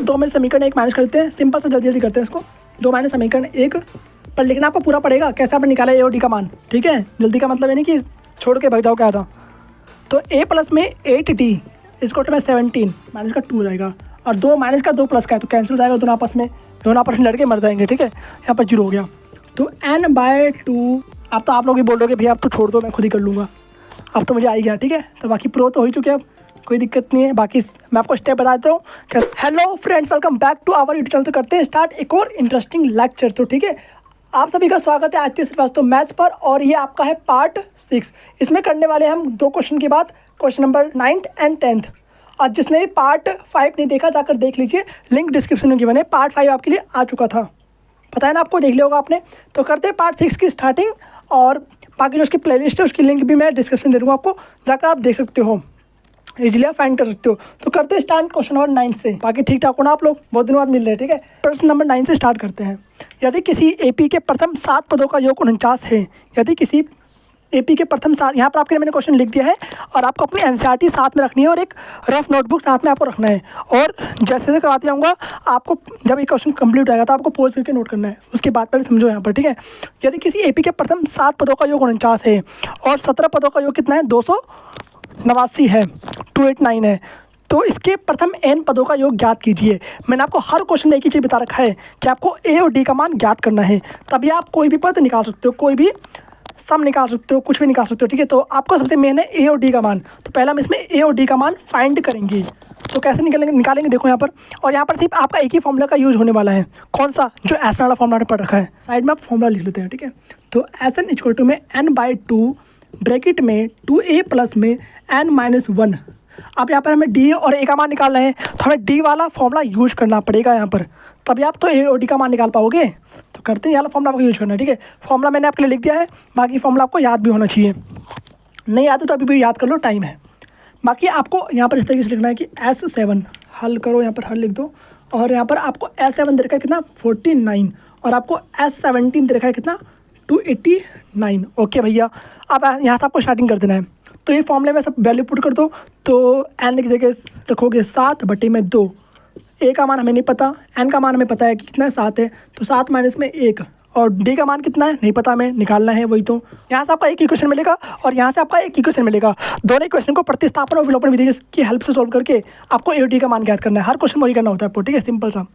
दो में समीकरण एक माइनस करते हैं, सिंपल से जल्दी जल्दी करते हैं इसको। दो माइनस समीकरण एक, पर लिखना आपको पूरा पड़ेगा कैसे आपने निकाला ए और डी का मान, ठीक है। जल्दी का मतलब ये नहीं कि छोड़ के भाग जाओ क्या था। तो ए प्लस में 8d इसको में 17 माइनस का 2 हो जाएगा, और 2 माइनस का 2 प्लस का है तो कैंसिल हो जाएगा, दोनों आपस में लड़के मर जाएंगे, ठीक है। यहाँ पर 0 हो गया। तो n/2 अब तो आप लोग ही बोल रहे हो कि भैया आप तो छोड़ दो, मैं खुद ही कर लूँगा। अब तो मुझे आ ही गया, ठीक है। तो बाकी प्रो तो हो ही चुके हैं, अब कोई दिक्कत नहीं है। बाकी मैं आपको स्टेप बता देता हूँ। Hello friends, welcome back to our YouTube channel. तो करते हैं स्टार्ट एक और इंटरेस्टिंग लेक्चर। तो ठीक है, आप सभी का स्वागत है आज के श्रीवास्तव मैथ्स पर, और ये आपका है पार्ट 6। इसमें करने वाले हम 2 क्वेश्चन के बाद question number 9th and 10th। और जिसने पार्ट 5 नहीं देखा जाकर देख लीजिए, लिंक डिस्क्रिप्शन में गिवन है। पार्ट 5 आपके लिए आ चुका था, पता है ना आपको, देख लिया होगा आपने। तो करते हैं पार्ट 6 की स्टार्टिंग, और बाकी जो उसकी प्लेलिस्ट है उसकी लिंक भी मैं डिस्क्रिप्शन दे दूँगा आपको, जाकर आप देख सकते हो, इजीली आप फाइंड कर सकते हो। तो करते हैं स्टार्ट क्वेश्चन नंबर 9 से। बाकी ठीक ठाक हो ना आप लोग, बहुत दिनों बाद मिल रहे हैं, ठीक है। प्रश्न नंबर 9 से स्टार्ट करते हैं। यदि किसी एपी के प्रथम 7 पदों का योग 49 है, यदि किसी एपी के प्रथम 7, यहाँ पर आपके लिए मैंने क्वेश्चन लिख दिया है, और आपको अपनी एनसीईआरटी साथ में रखनी है और एक रफ नोटबुक साथ में आपको रखना है। और जैसे जैसे करवाते जाऊँगा आपको, जब ये क्वेश्चन कंप्लीट होगा तो आपको पॉज करके नोट करना है, उसके बाद पहले समझो यहाँ पर, ठीक है। यदि किसी एपी के प्रथम 7 पदों का योग 49 है और 17 पदों का योग कितना है, 289 है, 289 है, तो इसके प्रथम n पदों का योग ज्ञात कीजिए। मैंने आपको हर क्वेश्चन में एक ही चीज़ बता रखा है कि आपको a और d का मान ज्ञात करना है, तभी आप कोई भी पद निकाल सकते हो, कोई भी सम निकाल सकते हो, कुछ भी निकाल सकते हो, ठीक है। तो आपको सबसे मेन है a और d का मान। तो पहला हम इसमें a और d का मान फाइंड करेंगे। तो कैसे निकालेंगे देखो यहाँ पर, और यहाँ पर सिर्फ आपका एक ही फॉर्मूला का यूज होने वाला है। कौन सा? जो एस वाला फॉर्मूला पढ़ रखा है, साइड में आप फॉर्मूला लिख लेते हैं, ठीक है। तो Sn इक्वल टू में n/2 ब्रैकेट में 2a प्लस में n-1। अब यहाँ पर हमें d और a का मान निकालना है, तो हमें d वाला फॉर्मूला यूज करना पड़ेगा यहाँ पर, तभी आप तो a और d का मान निकाल पाओगे। तो करते हैं, ये वाला फॉर्मूला आपको यूज करना है, ठीक है। फॉर्मूला मैंने आपके लिए लिख दिया है, बाकी फॉर्मूला आपको याद भी होना चाहिए। नहीं याद हो तो अभी भी याद कर लो, टाइम है। बाकी आपको यहाँ पर इस तरीके से लिखना है कि S7 हल करो, यहाँ पर हल लिख दो, और यहाँ पर आपको S7 दे रखा है कितना, 49, और आपको S17 दे रखा है कितना, 289। ओके भैया, अब यहाँ से आपको स्टार्टिंग कर देना है। तो ये फॉर्मूले में सब वैल्यू पुट कर दो। तो n की जगह रखोगे 7/2। a का मान हमें नहीं पता, n का मान हमें पता है कि कितना है, 7 है, तो 7 माइनस में 1, और d का मान कितना है नहीं पता हमें, निकालना है वही। तो यहाँ से आपका एक इक्वेशन मिलेगा और यहाँ से आपका एक इक्वेशन मिलेगा। दोनों इक्वेशन को प्रतिस्थापन और विलोपन विधि की हेल्प से सोल्व करके आपको a और d का मान ज्ञात करना है। हर क्वेश्चन वही करना होता है आपको, ठीक है, सिंपल सा।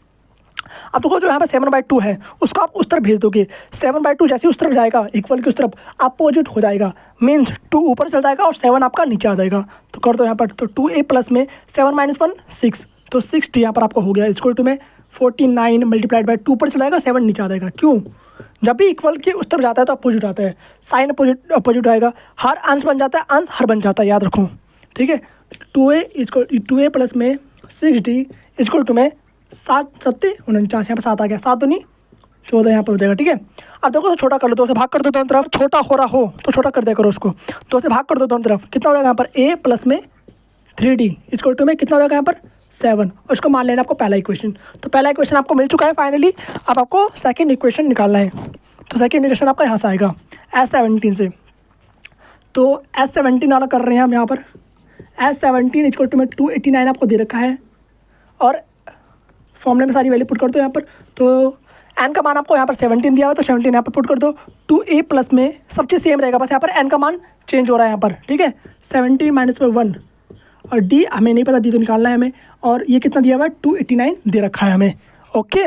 अब देखो, जो यहाँ पर 7/2 है उसको आप उस तरफ भेज दोगे। 7/2 जैसे उस तरफ जाएगा, इक्वल की उस तरफ अपोजिट हो जाएगा, मीन्स 2 ऊपर चल जाएगा और 7 आपका नीचे आ जाएगा। तो कर दो यहाँ पर, तो 2a प्लस में 7 - 1 6, तो 60 यहाँ पर आपको हो गया, इक्वल टू में 49 मल्टीप्लाइड बाय 2 ऊपर चल जाएगा, 7 नीचे आ जाएगा। क्यों? जब भी इक्वल के उस तरफ जाता है तो अपोजिट आता है, साइन अपोजिट आएगा, हर अंश बन जाता है, अंश हर बन जाता है, याद रखो, ठीक है। 2a प्लस में 6d इक्वल टू में 7 × 7 = 49, यहाँ पर 7 आ गया, 7 दूनी 14 यहाँ पर हो जाएगा, ठीक है। अब देखो, तो छोटा कर लो, 2 से भाग कर दो दोनों तरफ, छोटा हो रहा हो तो छोटा कर दिया करो उसको। 2 से भाग कर दो दोनों तरफ, कितना हो जाएगा यहाँ पर, a प्लस में 3d इक्वल टू में कितना हो जाएगा यहाँ पर 7, और उसको मान लेना आपको पहला इक्वेशन। तो पहला इक्वेशन आपको मिल चुका है फाइनली। अब आपको सेकंड इक्वेशन निकालना है। तो सेकंड इक्वेशन आपका यहाँ से आएगा S17 से। तो S17 वाला कर रहे हैं हम यहाँ पर। S17 इक्वल टू में 289 आपको दे रखा है, और फॉर्मूले में सारी वैल्यू पुट कर दो यहाँ पर। तो n का मान आपको यहाँ पर 17 दिया हुआ, तो 17 यहाँ पर पुट कर दो। 2a प्लस में सब चीज़ सेम रहेगा, बस यहाँ पर n का मान चेंज हो रहा है यहाँ पर, ठीक है। 17 माइनस में 1, और d हमें नहीं पता, d तो निकालना है हमें, और ये कितना दिया हुआ है, 289 दे रखा है हमें। ओके,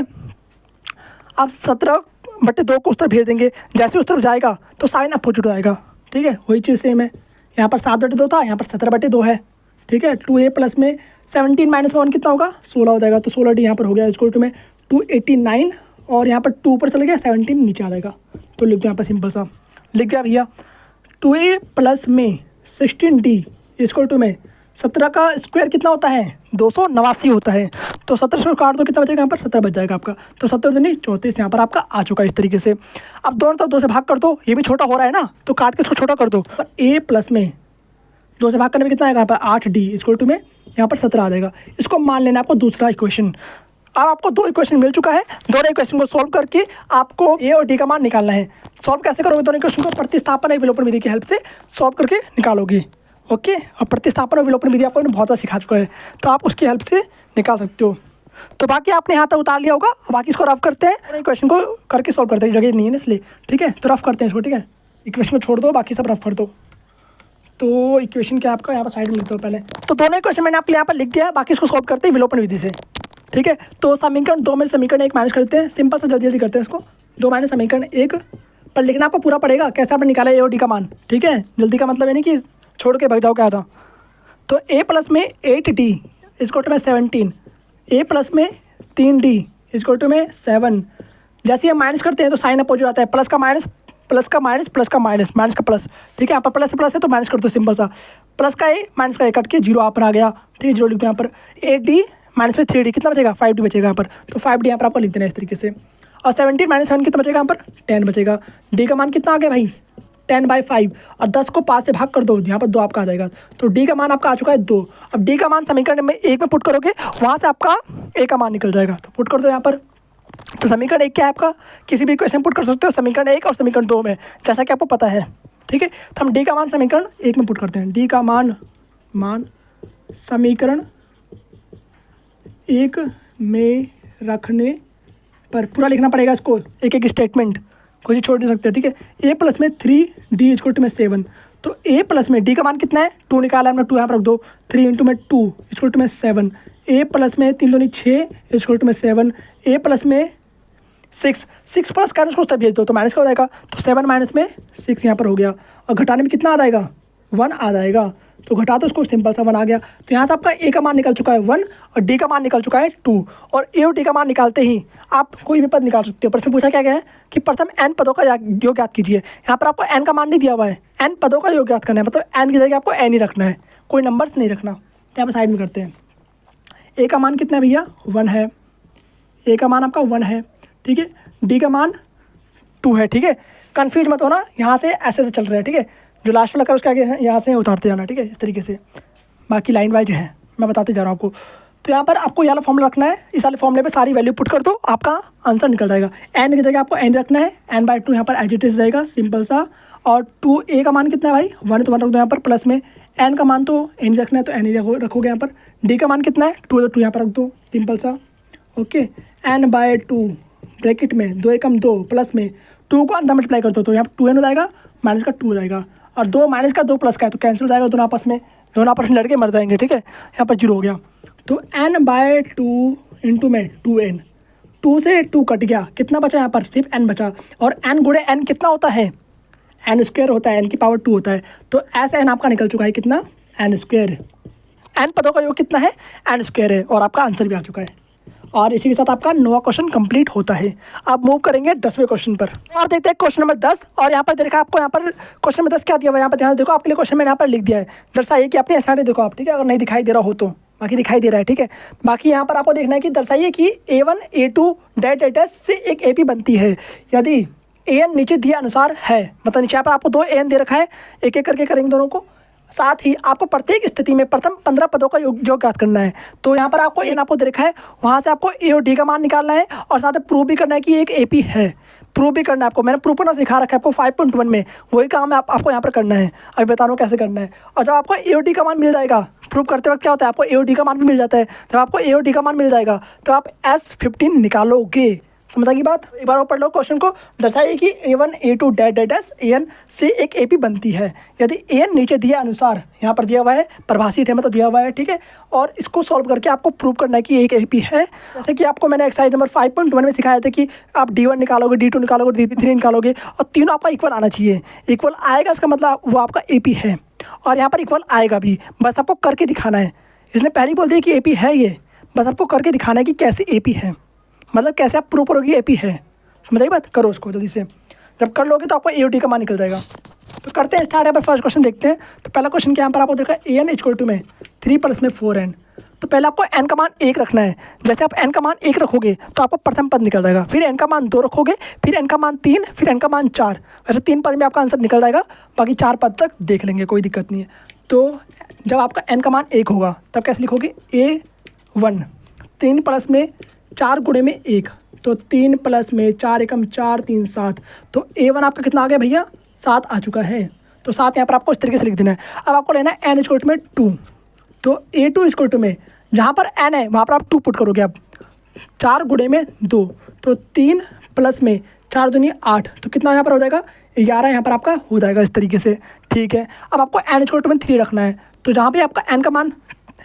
अब 17/2 को उस तरफ भेज देंगे, जैसे उस तरफ जाएगा तो साइन अपोजिट आएगा, ठीक है, वही चीज़ सेम है। यहाँ पर 7/2 था, यहाँ पर 17/2 है, ठीक है। 2a प्लस में 17 माइनस में 1 कितना होगा, 16 हो जाएगा, तो 16d यहाँ पर हो गया इक्वल टू में 289, और यहाँ पर 2 ऊपर चले गया, 17 नीचे आ जाएगा। तो लिख दो यहाँ पर, सिंपल सा लिख दिया भैया। 2a प्लस में 16d इक्वल टू में 17 का स्क्वायर कितना होता है, 289 होता है। तो 17 से काट दो, कितना बचेगा यहाँ पर, 17 बच जाएगा आपका। तो 17 दूनी 34 यहाँ पर आपका आ चुका है इस तरीके से। अब दोनों तरफ 2 से भाग कर दो, ये भी छोटा हो रहा है ना, तो काट के इसको छोटा कर दो। पर a प्लस में 2 से भाग करने में कितना आएगा यहाँ पर, 8d इक्वल टू में यहाँ पर 17 आ जाएगा। इसको मान लेना आपको दूसरा इक्वेशन। अब आपको 2 इक्वेशन मिल चुका है, दोनों इक्वेशन को सॉल्व करके आपको a और d का मान निकालना है। सॉल्व कैसे करोगे, दोनों इक्वेशन को प्रतिस्थापन और विलोपन विधि की हेल्प से सॉल्व करके निकालोगे। ओके, और प्रतिस्थापन और विलोपन विधि आपको बहुत ज़्यादा सिखा चुका है, तो आप उसकी हेल्प से निकाल सकते हो। तो बाकी आपने यहाँ तक उतार लिया होगा, बाकी इसको रफ करते हैं, इक्वेशन को करके सॉल्व करते हैं, जगह नहीं है ना इसलिए, ठीक है। तो रफ करते हैं इसको, ठीक है। इक्वेशन को छोड़ दो, बाकी सब रफ कर दो। तो इक्वेशन क्या आपका यहाँ पर साइड में लिखता हूँ पहले। तो दोनों इक्वेशन मैंने आपके यहाँ पर लिख दिया है, बाकी इसको सॉल्व करते हैं विलोपन विधि से, ठीक है। तो समीकरण 2 में समीकरण 1 माइनस करते हैं, सिंपल से जल्दी जल्दी करते हैं इसको। 2 माइनस समीकरण 1 पर लिखना आपको पूरा पड़ेगा, कैसे आपने निकाला ए और डी का मान, ठीक है। जल्दी का मतलब है नहीं कि छोड़ के भाग जाओ क्या था। तो ए प्लस में 8d इसको टू में 17, ए प्लस में 3d इसको टू में 7। जैसे हम माइनस करते हैं तो साइन अपोजिट आता है, प्लस का माइनस, प्लस का माइनस, प्लस का माइनस, माइनस का प्लस, ठीक है। यहाँ पर प्लस से प्लस है तो माइनस कर दो, सिंपल सा। प्लस का ए माइनस का ए कट के 0 आप पर आ गया, ठीक है। 0 लिखते हैं यहाँ पर। 8d माइनस में 3d कितना बचेगा, 5d बचेगा यहाँ पर। तो 5d यहाँ पर आपको लिख देना इस तरीके से। और 17 माइनस 7 कितना बचेगा यहाँ पर, 10 बचेगा। डी का मान कितना आ गया भाई, 10/5। और 10 को 5 से भाग कर दो, यहाँ पर 2 आपका आ जाएगा। तो डी का मान आपका आ चुका है 2। अब डी का मान समीकरण में 1 में पुट करोगे, वहाँ से आपका ए का मान निकल जाएगा। तो पुट कर दो यहाँ पर। तो समीकरण 1 क्या है आपका, किसी भी इक्वेशन पुट कर सकते हो, समीकरण 1 और समीकरण 2 में, जैसा कि आपको पता है, ठीक है। तो हम डी का मान समीकरण 1 में पुट करते हैं। डी का मान समीकरण 1 में रखने पर पूरा लिखना पड़ेगा इसको, एक एक स्टेटमेंट, कुछ छोड़ नहीं सकते, ठीक है। ए प्लस में 3d इक्वल टू में 7। तो ए प्लस में डी का मान कितना है, 2 निकाला हमने, 2 यहाँ पर रख दो। 3 इंटू में 2 इक्वल टू में 7। ए प्लस में 3 दूनी 6 इक्वल टू में 7। ए प्लस में 6 प्लस का उसको तब भेज दो तो माइनस का हो जाएगा। तो 7 माइनस में 6 यहाँ पर हो गया। और घटाने में कितना आ जाएगा, 1 आ जाएगा। तो घटा दो उसको, सिंपल सा 1 आ गया। तो यहाँ से आपका ए का मान निकल चुका है 1 और डी का मान निकल चुका है 2। और ए और डी का मान निकालते ही आप कोई भी पद निकाल सकते हो। प्रश्न पूछा क्या गया है कि प्रथम n पदों का योग ज्ञात कीजिए। यहाँ पर आपको n का मान नहीं दिया हुआ है, n पदों का योग ज्ञात करना है, मतलब n की जगह आपको n ही रखना है, कोई नंबर्स नहीं रखना। तो यहाँ पर साइड में करते हैं। ए का मान कितना है भैया, 1 है। ए का मान आपका 1 है, ठीक है। डी का मान 2 है, ठीक है। कन्फ्यूज मत होना, यहाँ से ऐसे चल रहा है, ठीक है। जो लास्ट वाला कर उसके आगे यहाँ से उतारते जाना, ठीक है, इस तरीके से। बाकी लाइन वाइज है, मैं बताते जा रहा हूँ आपको। तो यहाँ पर आपको ये वाला फॉर्मूला रखना है, इस वाले फॉर्मूले पे सारी वैल्यू पुट कर दो, आपका आंसर निकल जाएगा। n की जगह आपको n रखना है, n/2 यहाँ पर एज इट इज रहेगा, सिंपल सा। और 2 a का मान कितना है भाई, 1 तो 1 रख दो यहाँ पर, प्लस में n का मान तो n रखना है तो n ही रखोगे यहाँ पर। d का मान कितना है, 2 तो 2 यहाँ पर रख दो, सिंपल सा, ओके। n/2 ब्रैकेट में 2 एकम 2 प्लस में 2 को अंदर मल्टीप्लाई कर दो तो यहाँ पर 2n हो जाएगा, माइनस का 2 हो जाएगा। और 2 माइनस का 2 प्लस का है तो कैंसिल हो जाएगा, दोनों आपस में लड़के मर जाएंगे, ठीक है। यहाँ पर 0 हो गया। तो n/2 इंटू में 2n, 2 से 2 कट गया, कितना बचा यहाँ पर, सिर्फ n बचा। और n गुणे n कितना होता है, n² होता है, n की पावर 2 होता है। तो ऐसा n आपका निकल चुका है कितना, n²। n पदों का योग कितना है, n² है। और आपका आंसर भी आ चुका है। और इसी के साथ आपका 9वां क्वेश्चन कंप्लीट होता है। अब मूव करेंगे 10वें क्वेश्चन पर और देखते हैं क्वेश्चन नंबर 10। और यहाँ पर देखा आपको, यहाँ पर क्वेश्चन नंबर 10 क्या दिया हुआ है, यहाँ पर ध्यान देखो, आपके लिए क्वेश्चन मैंने यहाँ पर लिख दिया है। दर्शाइए कि अपनी असाइनमेंट देखो आप, ठीक है, अगर नहीं दिखाई दे रहा हो तो, बाकी दिखाई दे रहा है, ठीक है। बाकी यहाँ पर आपको देखना है कि दर्शाइए कि A1 A2 डैट से एक AP बनती है यदि AN नीचे दिए अनुसार है। मतलब नीचे यहाँ पर आपको 2 AN दे रखा है, एक एक करके करेंगे दोनों को। साथ ही आपको प्रत्येक स्थिति में प्रथम 15 पदों का योग ज्ञात करना है। तो यहाँ पर आपको एन आपको दे रखा है, वहाँ से आपको ए और डी का मान निकालना है और साथ में प्रूव भी करना है कि एक एपी है। प्रूव भी करना है आपको, मैंने प्रूव करना सिखा रखा है आपको 5.1 में, वही काम आपको यहाँ पर करना है। अभी बता रहा हूँ कैसे करना है। और जब आपको ए और डी का मान मिल जाएगा, प्रूव करते वक्त क्या होता है, आपको ए और डी का मान भी मिल जाता है। जब आपको ए और डी का मान मिल जाएगा तो आप S15 निकालोगे। समझ की बात। एक बार और पढ़ लो क्वेश्चन को। दर्शाइए कि A1 A2 डैट AN से एक AP बनती है यदि AN नीचे दिए अनुसार, यहाँ पर दिया हुआ है, परिभाषित है मतलब दिया हुआ है, ठीक है। और इसको सॉल्व करके आपको प्रूव करना है कि एक AP है। जैसे कि आपको मैंने एक्सरसाइज नंबर 5.1 में सिखाया था कि आप D1 निकालोगे, D2 निकालोगे, D3 निकालोगे और तीनों आपका इक्वल आना चाहिए। इक्वल आएगा इसका मतलब वो आपका AP है और यहाँ पर इक्वल आएगा भी, बस आपको करके दिखाना है। इसने पहले ही बोल दिया कि AP है ये, बस आपको करके दिखाना है कि कैसे AP है, मतलब कैसे आप प्रूव करोगे AP है। समझ आई बात। करो उसको जल्दी से, जब कर लोगे तो आपको ए और डी का मान निकल जाएगा। तो करते हैं स्टार्ट। यहाँ पर फर्स्ट क्वेश्चन देखते हैं। तो पहला क्वेश्चन क्या यहाँ पर आपको देखा, AN इक्वल टू में 3 प्लस में 4n। तो पहले आपको n का मान 1 रखना है। जैसे आप n का मान 1 रखोगे तो आपको प्रथम पद निकल जाएगा, फिर n का मान 2 रखोगे, फिर n का मान 3, फिर n का मान 4। वैसे 3 पद में आपका आंसर निकल जाएगा, बाकी 4 पद तक देख लेंगे, कोई दिक्कत नहीं है। तो जब आपका n का मान 1 होगा तब कैसे लिखोगे, A1 3 प्लस में 4 गुणे में 1, तो 3 प्लस में 4 एकम 4 3 7। तो A1 आपका कितना आ गया भैया, 7 आ चुका है। तो 7 यहाँ पर आपको इस तरीके से लिख देना है। अब आपको लेना है n इक्वल टू में 2। तो A2 इक्वल टू में जहाँ पर n है वहाँ पर आप 2 पुट करोगे। अब 4 गुणे में 2, तो 3 प्लस में 4 दूनी 8, तो कितना यहाँ पर हो जाएगा 11 यहाँ पर आपका हो जाएगा इस तरीके से। ठीक है, अब आपको n इक्वल टू में 3 रखना है, तो जहाँ पे आपका n का मान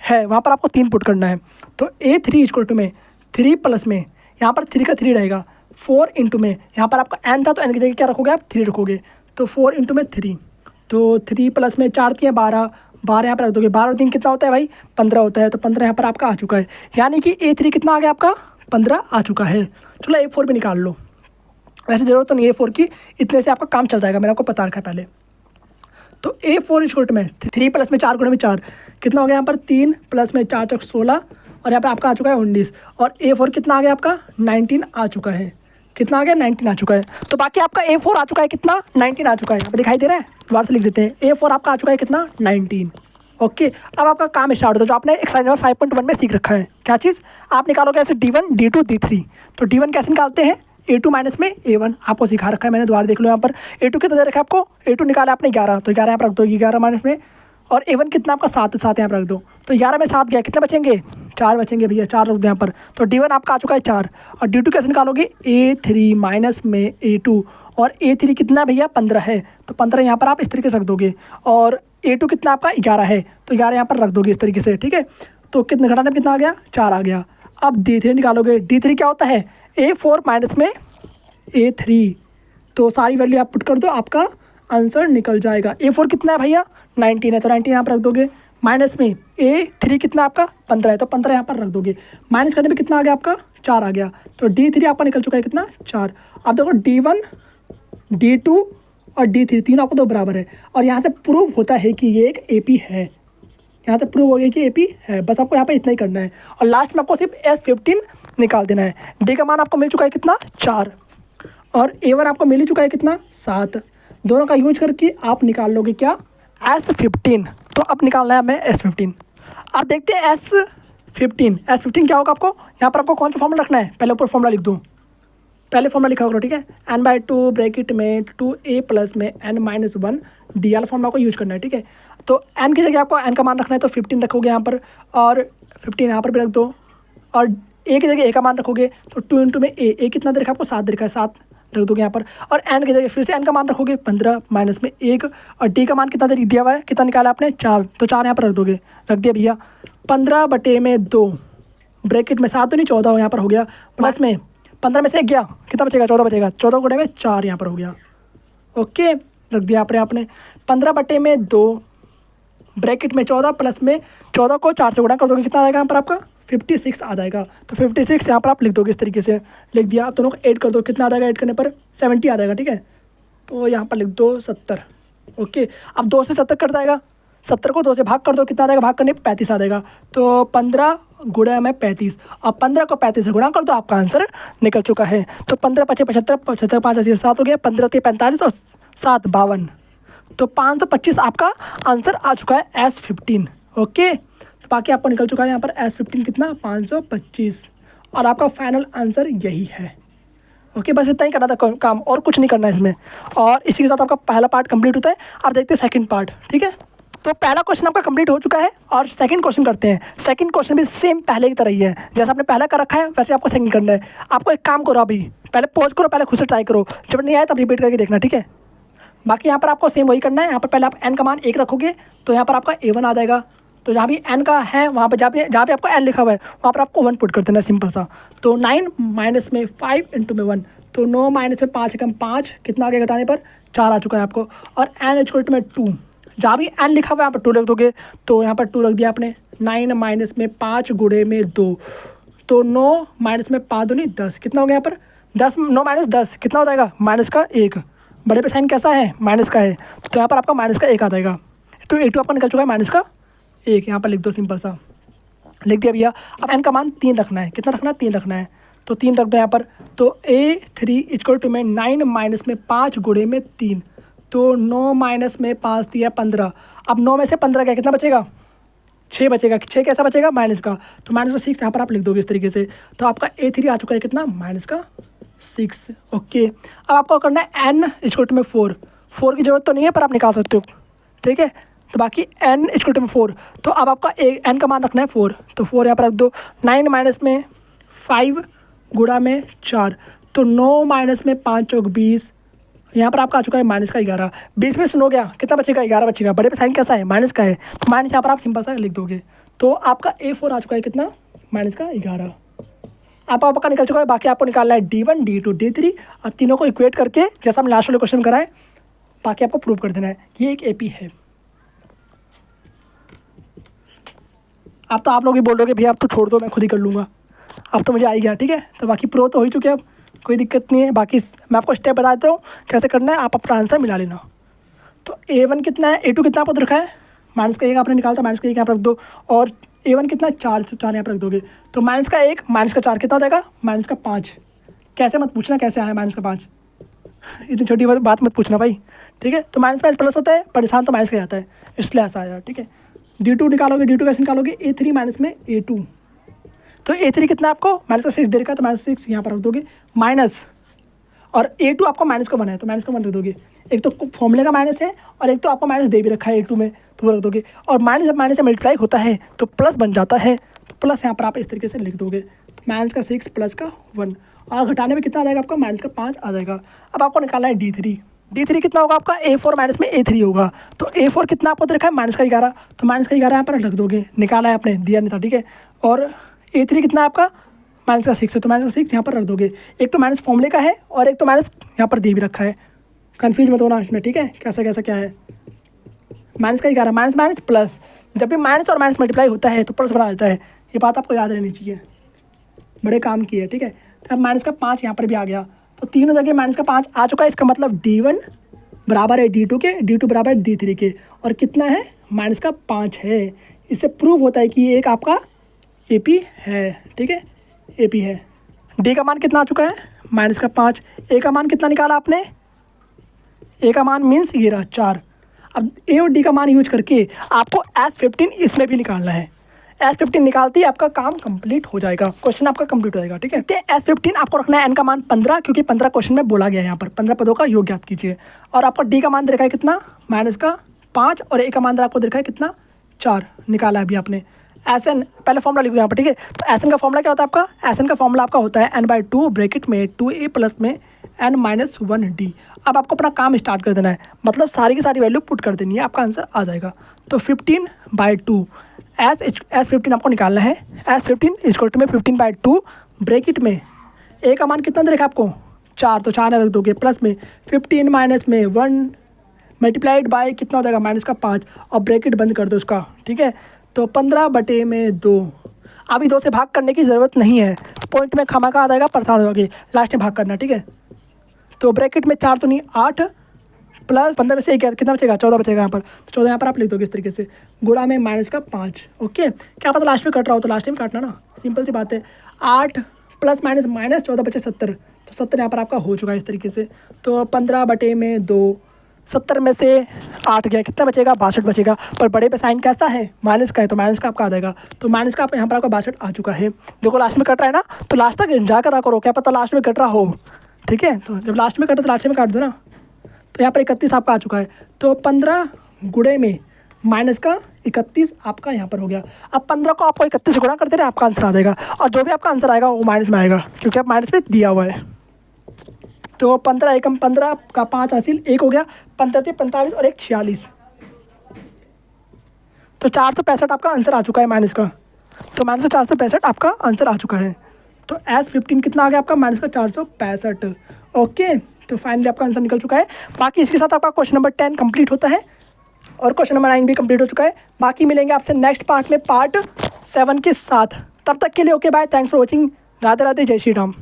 है वहाँ पर आपको 3 पुट करना है। तो A3 इक्वल टू में 3 प्लस में यहाँ पर 3 का 3 रहेगा, 4 इंटू में यहाँ पर आपका n था तो n की जगह क्या रखोगे आप 3 रखोगे, तो 4 इंटू में 3, तो 3 प्लस में 4 3 12, 12 यहाँ पर रख दोगे। 12 और 3 कितना होता है भाई 15 होता है, तो 15 यहाँ पर आपका आ चुका है, यानी कि A3 कितना आ गया आपका 15 आ चुका है। चलो A4 भी निकाल लो, वैसे ज़रूरत तो नहीं है A4 की, इतने से आपका काम चल जाएगा, मैंने आपको बता रखा है पहले। तो A4 इक्वल टू में 3 प्लस में 4 गुणे में 4 कितना हो गया यहाँ पर 3 प्लस में 4 चौक 16, और यहाँ पे आपका आ चुका है 19, और A4 कितना आ गया आपका 19 आ चुका है। कितना आ गया 19 आ चुका है। तो बाकी आपका A4 आ चुका है कितना 19 आ चुका है, यहाँ पे दिखाई दे रहा है, दोबारा से लिख देते हैं। A4 आपका आ चुका है कितना 19। ओके, अब आपका काम स्टार्ट होता है जो आपने एक्सरसाइज नंबर 5.1 में सीख रखा है। क्या चीज़ आप निकालोगे ऐसे D1 D2 D3, तो D1 कैसे निकालते हैं A2 माइनस में A1, आपको सिखा रखा है मैंने, दोबारा देख लो। यहाँ पर A2 कितना दे रखा है आपको, A2 निकाला आपने 11, तो 11 यहाँ पर रख दो, 11 माइनस में, और A1 कितना आपका 7, 7 यहाँ पर रख दो, तो 11 में 7 गया, कितने बचेंगे 4 बचेंगे भैया, 4 रख दो यहाँ पर। तो D1 आपका आ चुका है 4, और D2 कैसे निकालोगे A3 माइनस में A2, और A3 कितना भैया 15 है, तो 15 यहाँ पर आप इस तरीके से रख दोगे, और A2 कितना आपका 11 है, तो 11 यहाँ पर रख दोगे इस तरीके से। ठीक है, तो कितने घटाने में कितना आ गया 4 आ गया। अब D3 निकालोगे, D3 क्या होता है A4 माइनस में A3, तो सारी वैल्यू आप पुट कर दो, आपका आंसर निकल जाएगा। A4 कितना है भैया 19 है, तो 19 यहाँ पर रख दोगे, माइनस में A3 कितना आपका 15 है, तो 15 यहाँ पर रख दोगे, माइनस करने में कितना आ गया आपका 4 आ गया, तो D3 आपका निकल चुका है कितना 4। अब देखो D1 D2 और D3 तीनों आपको दो बराबर है, और यहाँ से प्रूव होता है कि ये एक AP है, यहाँ से प्रूव हो गया कि AP है। बस आपको यहाँ पे इतना ही करना है, और लास्ट में आपको सिर्फ S15 निकाल देना है। D का मान आपको मिल चुका है कितना 4, और A1 आपको मिल ही चुका है कितना 7, दोनों का यूज करके आप निकाल लोगे क्या S15। तो अब निकालना है हमें S15। अब देखते हैं S15 क्या होगा। आपको यहाँ पर आपको कौन सा फॉर्मूला रखना है, पहले ऊपर फॉर्मूला लिख दूँ, पहले फॉर्मूला लिखा करो। ठीक है, n/2 ब्रैकेट में 2a प्लस में n-1 डी वाला फॉर्मूला को यूज करना है। ठीक है, तो n की जगह आपको n का मान रखना है, तो 15 रखोगे यहाँ पर, और 15 यहाँ पर भी रख दो, और a की जगह a का मान रखोगे, तो 2 इंटू में a कितना दे रखा है आपको 7 दे रखा है, 7 रख दोगे यहाँ पर, और n की जगह फिर से n का मान रखोगे 15 माइनस में 1, और d का मान कितना दिया हुआ है, कितना निकाला आपने 4, तो 4 यहाँ पर रख दोगे, रख दिया भैया। 15/2 ब्रैकेट में 7 तो नहीं 14 यहाँ पर हो गया, प्लस में 15 में से 1 गया, कितना बचेगा 14 बचेगा, 14 गुणे में 4 यहाँ पर हो गया। ओके, रख दिया पर आपने 15/2 ब्रैकेट में 14 प्लस में 14 को 4 से गुणा कर दोगे, कितना आएगा यहाँ पर आपका 56 आ जाएगा। तो 56 यहाँ पर आप लिख दोगे, इस तरीके से लिख दिया। आप दोनों को ऐड कर दो, कितना आ जाएगा ऐड करने पर 70 आ जाएगा। ठीक है, तो यहाँ पर लिख दो 70। ओके, अब 2 से 70 कट जाएगा, 70 को 2 से भाग कर दो, कितना आ जाएगा भाग करने पर 35 आ जाएगा। तो 15 गुणा में 35, और 15 को 35 से गुणा कर दो, आपका आंसर निकल चुका है। तो 15 × 5 = 75, 75 × 5 = 7 हो गया, 15 × 3 = 45 और 7 = 52, तो 525 आपका आंसर आ चुका है S15। ओके, तो बाकी आपको निकल चुका है यहाँ पर S15 कितना 525, और आपका फाइनल आंसर यही है। ओके, बस इतना ही करना था काम, और कुछ नहीं करना है इसमें, और इसी के साथ आपका पहला पार्ट कंप्लीट होता है। अब देखते हैं सेकंड पार्ट। ठीक है, तो पहला क्वेश्चन आपका कंप्लीट हो चुका है, और सेकंड क्वेश्चन करते हैं। सेकंड क्वेश्चन भी सेम पहले की तरह ही है, जैसा आपने पहला कर रखा है वैसे आपको सेकंड करना है। आपको एक काम करो, अभी पहले पॉज करो, पहले खुद से ट्राई करो, जब नहीं आए तब रिपीट करके देखना। ठीक है, बाकी यहाँ पर आपको सेम वही करना है। यहाँ पर पहले आप n का मान 1 रखोगे, तो यहाँ पर आपका A1 आ जाएगा। तो जहाँ भी n का है वहाँ पर जहाँ पे आपको n लिखा हुआ है वहाँ पर आपको 1 पुट कर देना, सिंपल सा। तो 9 माइनस में 5 इंटू में 1, तो 9 माइनस में 5 = 5, कितना आ गया घटाने पर 4 आ चुका है आपको। और n = में 2, जहाँ भी n लिखा हुआ है यहाँ पर 2 रख दोगे, तो यहाँ पर 2 रख दिया आपने। 9 माइनस में 5 गुणे में 2, तो 9 माइनस में 5 दूनी 10, कितना हो गया यहाँ पर 10, 9 माइनस 10 कितना हो जाएगा माइनस का 1, बड़े पे साइन कैसा है माइनस का है, तो यहाँ पर आपका माइनस का 1 आ जाएगा। तो A2 आपका निकल चुका है माइनस का 1, यहाँ पर लिख दो, सिंपल सा लिख दिया भैया। अब n का मान 3 रखना है, कितना रखना है 3 रखना है, तो 3 रख दो यहाँ पर। तो A3 = में 9 माइनस में 5 गुणे में 3, तो 9 माइनस में 5 दिया 15। अब 9 में से 15 गया, कितना बचेगा 6 बचेगा। 6 कैसा बचेगा माइनस का, तो माइनस का 6 यहाँ पर आप लिख दोगे इस तरीके से। तो आपका A3 आ चुका है कितना माइनस का 6। ओके, अब आपको करना है n = में 4 की ज़रूरत तो नहीं है पर आप निकाल सकते हो। ठीक है, तो बाकी n इक्वल टू में 4, तो अब आपका n का मान रखना है 4, तो 4 यहाँ पर रख दो। 9 माइनस में 5 गुणा में 4, तो 9 माइनस में 5 चौक 20, यहाँ पर आपका आ चुका है माइनस का 11। 20 में सुन हो गया, कितना बचेगा? 11 बचेगा। बड़े पे साइन कैसा है? माइनस का है, तो माइनस यहाँ पर आप सिंपल सा लिख दोगे। तो आपका A4 आ चुका है कितना? माइनस का 11। आपका निकल चुका है। बाकी आपको निकालना है D1, D2, D3 और तीनों को इक्वेट करके जैसा हम लास्ट वाले क्वेश्चन कराए, बाकी आपको प्रूव कर देना है ये एक AP है। अब तो आप लोग ही बोल रहे भैया अब तो छोड़ दो, मैं खुद ही कर लूँगा। अब तो मुझे आ ही गया, ठीक है। तो बाकी प्रो तो हो ही चुके, अब कोई दिक्कत नहीं है। बाकी मैं आपको स्टेप बता देता हूँ कैसे करना है, आप अपना आंसर मिला लेना। तो A1 कितना है, A2 कितना आपको रखा है? माइनस का 1 आपने निकालता, माइनस का 1 यहाँ पर रख दो। और A1 कितना? 4, तो 4 यहाँ पर रख दोगे। तो माइनस का 1 माइनस का 4 कितना हो जाएगा? माइनस का 5। कैसे मत पूछना कैसे आया माइनस का 5, इतनी छोटी बात मत पूछना भाई, ठीक है। तो माइनस प्लस होता है, परेशान तो माइनस का जाता है, इसलिए ऐसा आया, ठीक है। D2 निकालोगे, D2 कैसे निकालोगे? A3 माइनस में A2, तो A3 कितना आपको? माइनस का 6 दे रखा है, तो माइनस 6 यहाँ पर रख दोगे माइनस, और A2 आपको माइनस का 1 है, तो माइनस का 1 रख दोगे। एक तो फॉर्मूले का माइनस है और एक तो आपको माइनस दे भी रखा है A2 में, तो वो रख दोगे। और माइनस जब माइनस से मल्टीप्लाई होता है तो प्लस बन जाता है, तो प्लस यहाँ पर आप इस तरीके से लिख दोगे। तो माइनस का 6 प्लस का 1, और घटाने में कितना आ जाएगा आपका? माइनस का 5 आ जाएगा। अब आपको निकालना है D3 कितना होगा आपका? A4 माइनस में A3 होगा। तो A4 कितना आपको दे रखा है? माइनस का 11, तो माइनस का 11 यहाँ पर रख दोगे। निकाला है आपने, दिया नहीं था, ठीक है। और A3 कितना है आपका? माइनस का 6 है, तो माइनस का 6 यहाँ पर रख दोगे। एक तो माइनस फॉर्मूले का है और एक तो माइनस यहाँ पर दे भी रखा है, कन्फ्यूज मत होना इसमें, ठीक है। कैसा कैसा क्या है? माइनस का 11, माइनस माइनस प्लस, जब भी माइनस और माइनस मल्टीप्लाई होता है तो प्लस बना देता है, ये बात आपको याद रहनी चाहिए, बड़े काम की है, ठीक है। तो अब माइनस का 5 यहाँ पर भी आ गया, तो तीनों जगह माइनस का 5 आ चुका है। इसका मतलब D1 बराबर है D2 के, D2 बराबर है D3 के, और कितना है? माइनस का 5 है। इससे प्रूव होता है कि ये एक आपका AP है, ठीक है, AP है। D का मान कितना आ चुका है? माइनस का 5। A का मान कितना निकाला आपने? A का मान मीन्स ये रहा 4। अब A और D का मान यूज करके आपको S15 इसमें भी निकालना है। S15 निकालते ही आपका काम कंप्लीट हो जाएगा, क्वेश्चन आपका कंप्लीट हो जाएगा, ठीक है। S15 आपको रखना है n का मान 15, क्योंकि 15 क्वेश्चन में बोला गया है, यहाँ पर 15 पदों का योग ज्ञात कीजिए। और आपका D का मान दे रखा है कितना? माइनस का 5, और A का मान आपको दे रखा है कितना? 4 निकाला अभी आपने। SN पहले फॉर्मूला लिख दो यहाँ पर, ठीक है। तो SN का फॉर्मूला क्या होता है आपका? SN का फॉर्मूला आपका होता है n/2 ब्रैकेट में 2A प्लस में n-1D। अब आपको अपना काम स्टार्ट कर देना है, मतलब सारी की सारी वैल्यू पुट कर देनी है, आपका आंसर आ जाएगा। तो 15/2 S15 आपको निकालना है। S15 इक्वल टू में 15/2 ब्रैकेट में A का मान कितना दे रखा है आपको? 4, तो 4 रख दोगे, प्लस में 15 माइनस में 1 मल्टीप्लाइड बाय कितना हो जाएगा? माइनस का 5, और ब्रैकेट बंद कर दो उसका, ठीक है। तो 15/2। अभी 2 से भाग करने की ज़रूरत नहीं है, पॉइंट में खामखा आ जाएगा, परेशान हो जाओगे, लास्ट में भाग करना, ठीक है। तो ब्रैकेट में 4 तो नहीं 8 प्लस 15 में से 1 कितना बचेगा? 14 बचेगा यहाँ पर, तो 14 यहाँ पर आप लिख दोगे इस तरीके से, गुणा में माइनस का 5। ओके, क्या पता लास्ट में कट रहा हो तो लास्ट में काटना ना, सिंपल सी बात है। 8 प्लस माइनस माइनस 14 बचे 70, तो 70 यहाँ पर आपका हो चुका है इस तरीके से। तो 15/2, 70 में से 8 गया, कितना बचेगा? 62 बचेगा। पर बड़े पे साइन कैसा है? माइनस का है, तो माइनस का आपका आ जाएगा। तो माइनस का यहाँ पर आपका 62 आ चुका है। देखो लास्ट में कट रहा है ना, तो लास्ट तक एंजॉय करा करो, क्या पता लास्ट में कट रहा हो, ठीक है। तो जब लास्ट में कटे तो लास्ट में काट दो ना। तो यहाँ पर 31 आपका आ चुका है। तो 15 गुणे में माइनस का 31 आपका यहाँ पर हो गया। अब 15 को आपको 31 से गुणा कर देना, आपका आंसर आ जाएगा। और जो भी आपका आंसर आएगा वो माइनस में आएगा, क्योंकि आप माइनस में दिया हुआ है। तो 15 एकम 15 का 5 हासिल 1 हो गया, 15 45 और 1 46, तो 465 आपका आंसर आ चुका है माइनस का। तो माइनस का 465 आपका आंसर आ चुका है। तो S15 कितना आ गया आपका? माइनस का 465। ओके, तो फाइनली आपका आंसर निकल चुका है। बाकी इसके साथ आपका क्वेश्चन नंबर 10 कंप्लीट होता है और क्वेश्चन नंबर 9 भी कंप्लीट हो चुका है। बाकी मिलेंगे आपसे नेक्स्ट पार्ट में, पार्ट 7 के साथ। तब तक के लिए okay bye, thanks for watching, Radhe Radhe, जय श्री राम।